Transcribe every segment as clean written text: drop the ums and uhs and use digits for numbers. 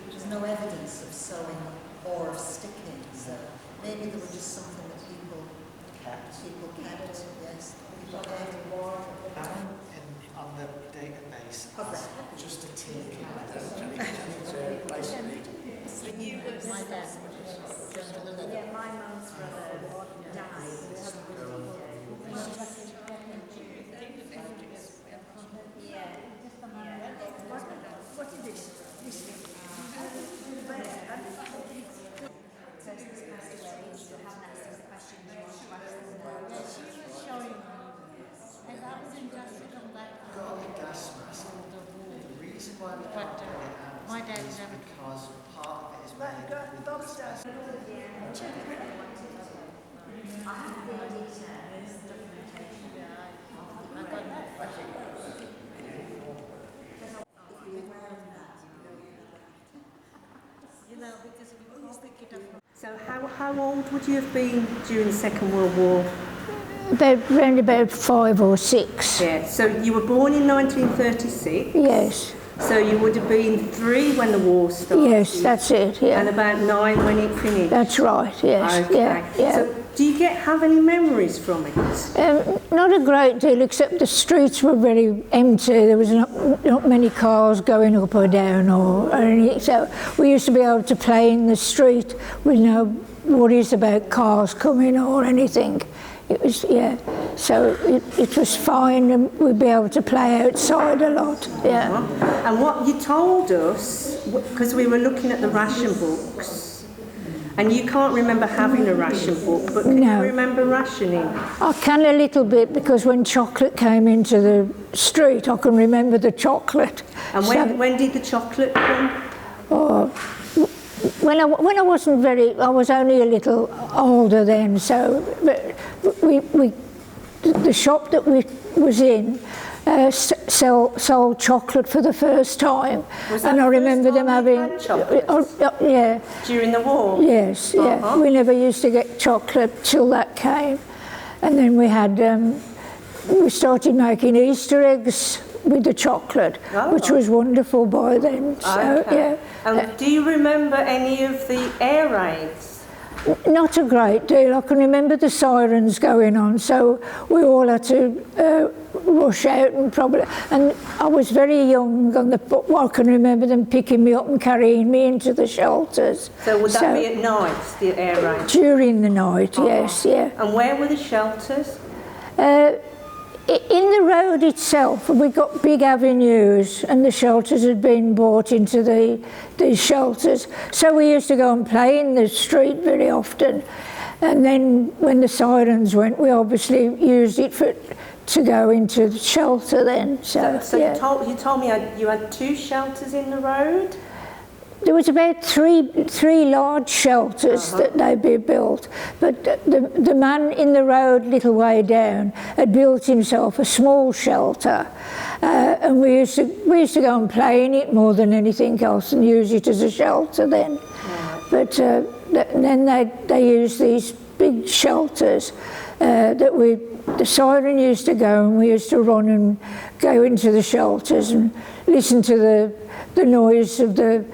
There's no evidence of sewing or of sticking, so maybe there was just something that people kept, yes. On the database, just a tin can. My dad. Yeah, my mum's brother died. What is this? My dad never, because part of it is made with asbestos. So how old would you have been during the Second World War? Around about 5 or 6. Yeah, so you were born in 1936? Yes. So you would have been 3 when the war started? Yes, that's it, yeah. And about 9 when it finished? That's right, yes. Okay. Yeah. So do you have any memories from it? Not a great deal, except the streets were very empty. There was not many cars going up or down or anything. So we used to be able to play in the street with no worries about cars coming or anything. It was, yeah, so it was fine, and we'd be able to play outside a lot, yeah. Uh-huh. And what you told us, because we were looking at the ration books, and you can't remember having a ration book, but can you remember rationing? I can a little bit, because when chocolate came into the street, I can remember the chocolate. And when did the chocolate come? Oh, when I wasn't I was only a little older then, so but the shop that we was in sold chocolate for the first time, and I remember them having chocolate? Yeah. During the war? Yes, yeah. We never used to get chocolate till that came, and then we had we started making Easter eggs with the chocolate, which was wonderful by then. So, yeah. And do you remember any of the air raids? Not a great deal. I can remember the sirens going on, so we all had to rush out and I was very young, but I can remember them picking me up and carrying me into the shelters. So would that be at night, the air raids? During the night, yes, yeah. And where were the shelters? In the road itself, we got big avenues, and the shelters had been bought into these shelters. So we used to go and play in the street very often. And then when the sirens went, we obviously used it to go into the shelter then. So yeah. You told me you had 2 shelters in the road? There was about three large shelters that they'd be built, but the man in the road, little way down, had built himself a small shelter, and we used to go and play in it more than anything else, and use it as a shelter then. But then they used these big shelters that the siren used to go, and we used to run and go into the shelters and listen to the noise of the.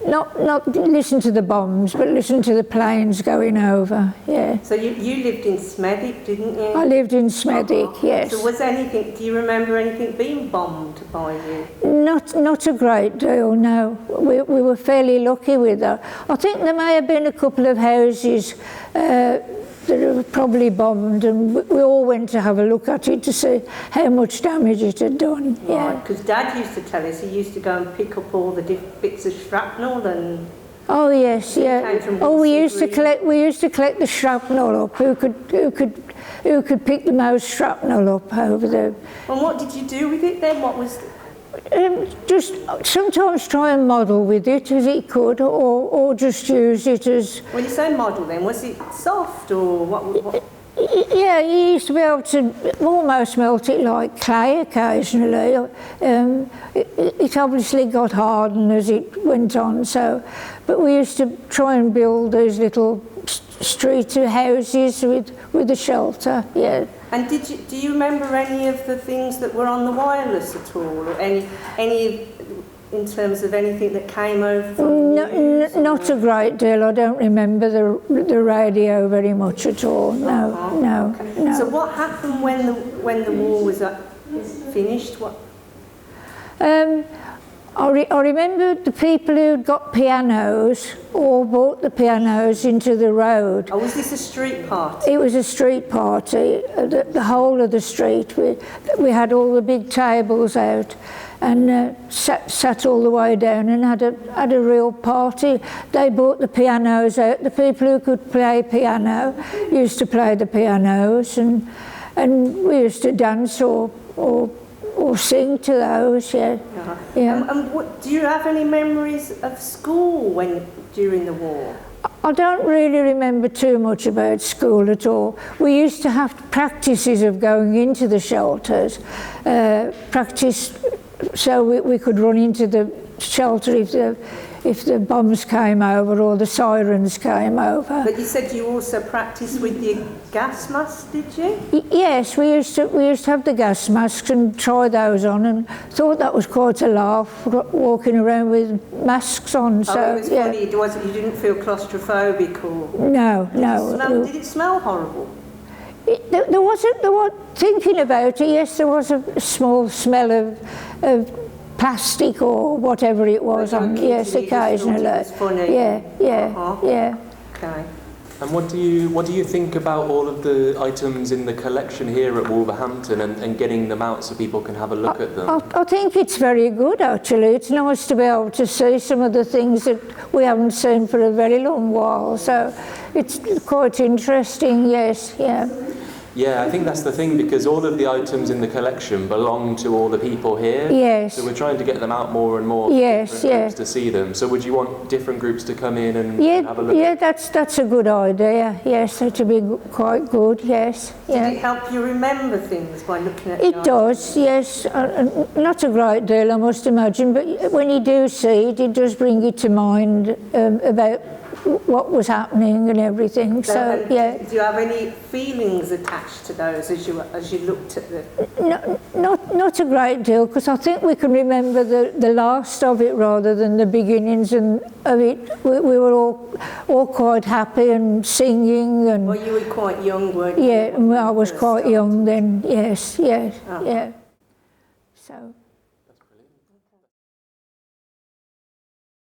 Not listen to the bombs, but listen to the planes going over, yeah. So you lived in Smethwick, didn't you? I lived in Smethwick, yes. So was anything, do you remember anything being bombed by you? Not a great deal, no. We were fairly lucky with that. I think there may have been a couple of houses were probably bombed, and we all went to have a look at it to see how much damage it had done. Yeah. Because Dad used to tell us he used to go and pick up all the bits of shrapnel and. Oh yes, yeah. Came from Oh, we used Wolverhampton. to collect the shrapnel up. Who could pick the most shrapnel up over there? And what did you do with it then? What was? Just sometimes try and model with it as it could, or just use it as. When you say model, then was it soft or what? Yeah, you used to be able to almost melt it like clay occasionally. It obviously got hardened as it went on, so, but we used to try and build these little street houses with a shelter, yeah. And do you remember any of the things that were on the wireless at all, or any in terms of anything that came over from Not a great deal. I don't remember the radio very much at all. No. So what happened when the war was finished? What? I remember the people who'd got pianos all brought the pianos into the road. Oh, was this a street party? It was a street party, the whole of the street. We had all the big tables out and sat all the way down and had a real party. They brought the pianos out. The people who could play piano used to play the pianos, and we used to dance or sing to those, yeah. Uh-huh. Yeah. And do you have any memories of school during the war? I don't really remember too much about school at all. We used to have practices of going into the shelters, practice so we could run into the shelter if the bombs came over or the sirens came over. But you said you also practiced with the gas mask, did you? Yes, we used to have the gas masks and try those on, and thought that was quite a laugh, walking around with masks on. So it was yeah. funny. You didn't feel claustrophobic or? No. Did it smell horrible? There was thinking about it. Yes, there was a small smell of plastic or whatever it was on. Yes, occasionally. It was funny. Yeah. Okay. And what do you think about all of the items in the collection here at Wolverhampton and getting them out so people can have a look at them? I think it's very good, actually. It's nice to be able to see some of the things that we haven't seen for a very long while. So it's quite interesting, yes, yeah. Yeah, I think that's the thing, because all of the items in the collection belong to all the people here. Yes. So we're trying to get them out more and more Yes, for different groups to see them. So would you want different groups to come in and have a look? Yeah, that's a good idea. Yes, that would be quite good, yes. Yeah. Did it help you remember things by looking at It does, yes. Not a great deal, I must imagine, but when you do see it, it does bring you to mind about what was happening and everything. So yeah. Do you have any feelings attached to those as you looked at them? Not a great deal, because I think we can remember the last of it rather than the beginnings of it. We were all quite happy and singing and. Well, you were quite young, weren't you? Yeah, I was quite young then. Yes. Oh. Yeah. So.